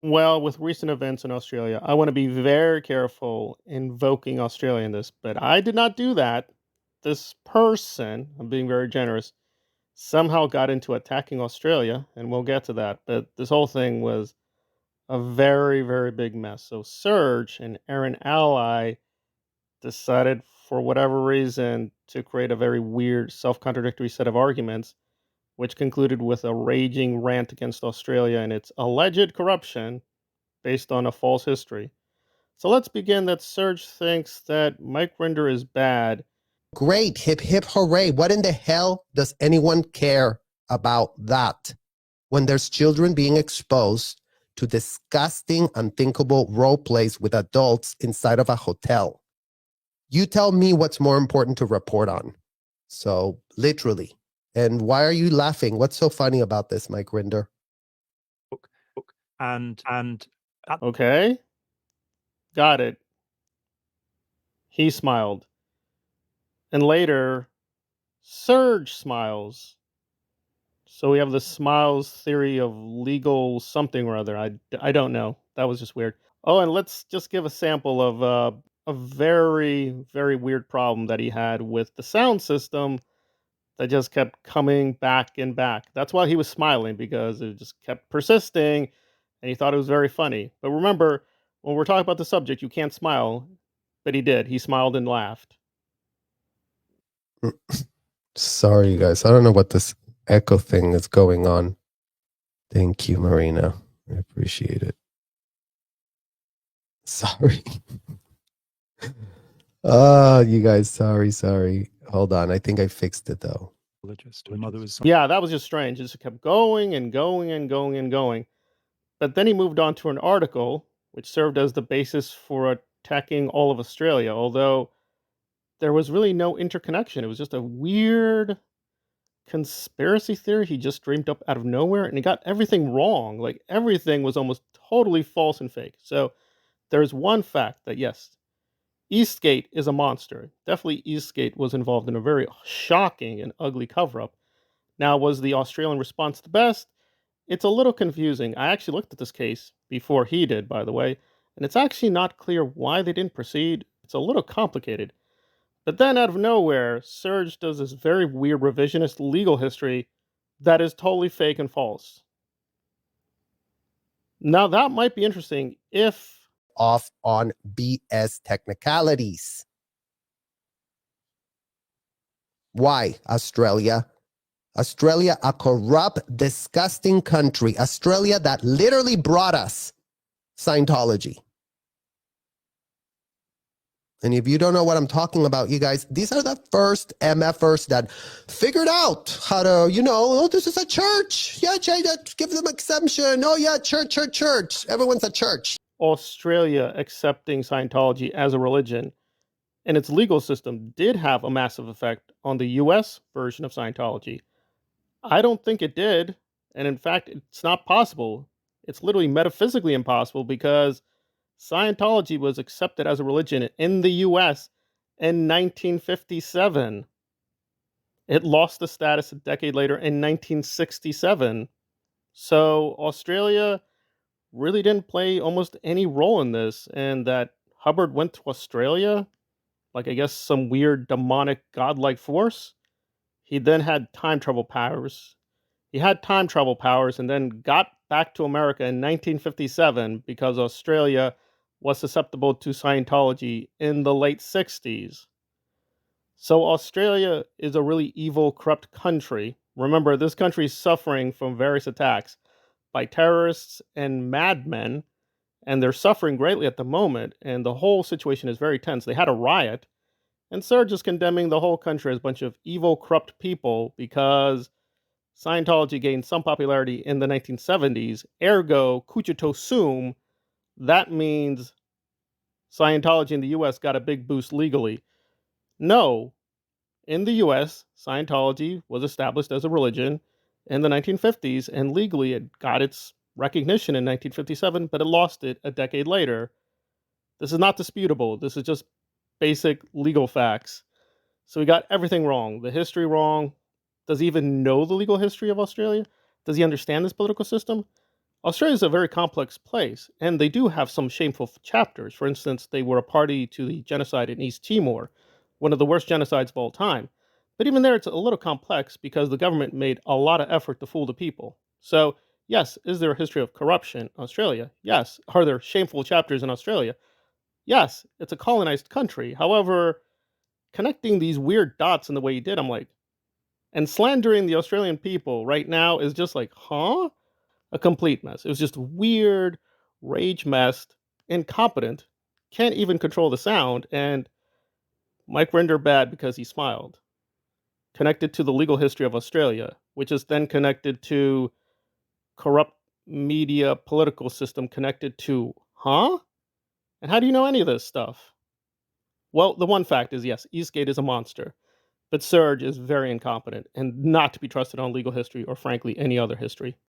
Well, with recent events in Australia, I want to be very careful invoking Australia in this, but I did not do that. This person, I'm being very generous, somehow got into attacking Australia, and we'll get to that. But this whole thing was a very, very big mess. So Serge, an Aaron ally, decided for whatever reason to create a very weird, self contradictory set of arguments, which concluded with a raging rant against Australia and its alleged corruption based on a false history. So let's begin that Serge thinks that Mike Rinder is bad. Great, hip hip hooray. What in the hell does anyone care about that when there's children being exposed to disgusting, unthinkable role plays with adults inside of a hotel? You tell me what's more important to report on. So, literally. And why are you laughing? What's so funny about this, Mike Rinder? And Okay, got it. He smiled. And later, Serge smiles. So we have the smiles theory of legal something or other. I don't know. That was just weird. Oh, and let's just give a sample of a very, very weird problem that he had with the sound system that just kept coming back and back. That's why he was smiling, because it just kept persisting and he thought it was very funny. But remember, when we're talking about the subject, you can't smile. But he did. He smiled and laughed. Sorry, you guys. I don't know what this echo thing is going on. Thank you, Marina. I appreciate it. Sorry. Oh, you guys, sorry. Hold on. I think I fixed it though. Yeah, that was just strange. It just kept going and going and going and going. But then he moved on to an article which served as the basis for attacking all of Australia, although there was really no interconnection. It was just a weird conspiracy theory he just dreamed up out of nowhere, and he got everything wrong. Like, everything was almost totally false and fake. So there's one fact that, yes, Eastgate is a monster. Definitely Eastgate was involved in a very shocking and ugly cover-up. Now, was the Australian response the best? It's a little confusing. I actually looked at this case before he did, by the way, and it's actually not clear why they didn't proceed. It's a little complicated. But then out of nowhere, Serge does this very weird revisionist legal history that is totally fake and false. Now, that might be interesting if off on BS technicalities. Why, Australia? Australia, a corrupt, disgusting country. Australia that literally brought us Scientology. And if you don't know what I'm talking about, you guys, these are the first MFers that figured out how to, oh, this is a church. Yeah, give them exemption. Oh, yeah, church. Everyone's a church. Australia accepting Scientology as a religion and its legal system did have a massive effect on the US version of Scientology. I don't think it did. And in fact, it's not possible. It's literally metaphysically impossible, because Scientology was accepted as a religion in the US in 1957. It lost the status a decade later in 1967. So Australia really didn't play almost any role in this. And that Hubbard went to Australia, like, I guess, some weird demonic godlike force. He then had time travel powers. He had time travel powers and then got back to America in 1957 because Australia was susceptible to Scientology in the late 60s. So Australia is a really evil, corrupt country. Remember, this country is suffering from various attacks by terrorists and madmen, and they're suffering greatly at the moment, and the whole situation is very tense. They had a riot, and Serge is condemning the whole country as a bunch of evil, corrupt people because Scientology gained some popularity in the 1970s. Ergo, cogito sum, that means Scientology in the US got a big boost legally. No, in the US, Scientology was established as a religion in the 1950s, and legally it got its recognition in 1957, but it lost it a decade later. This is not disputable. This is just basic legal facts. So we got everything wrong. The history wrong. Does he even know the legal history of Australia? Does he understand this political system? Australia is a very complex place, and they do have some shameful chapters. For instance, they were a party to the genocide in East Timor, one of the worst genocides of all time. But even there, it's a little complex because the government made a lot of effort to fool the people. So, yes, is there a history of corruption in Australia? Yes. Are there shameful chapters in Australia? Yes. It's a colonized country. However, connecting these weird dots in the way you did, I'm like, and slandering the Australian people right now is just like, huh? A complete mess. It was just weird, rage messed, incompetent, can't even control the sound, and Mike Rinder bad because he smiled. Connected to the legal history of Australia, which is then connected to corrupt media political system connected to, huh? And how do you know any of this stuff? Well, the one fact is yes, Eastgate is a monster, but Serge is very incompetent and not to be trusted on legal history or frankly any other history.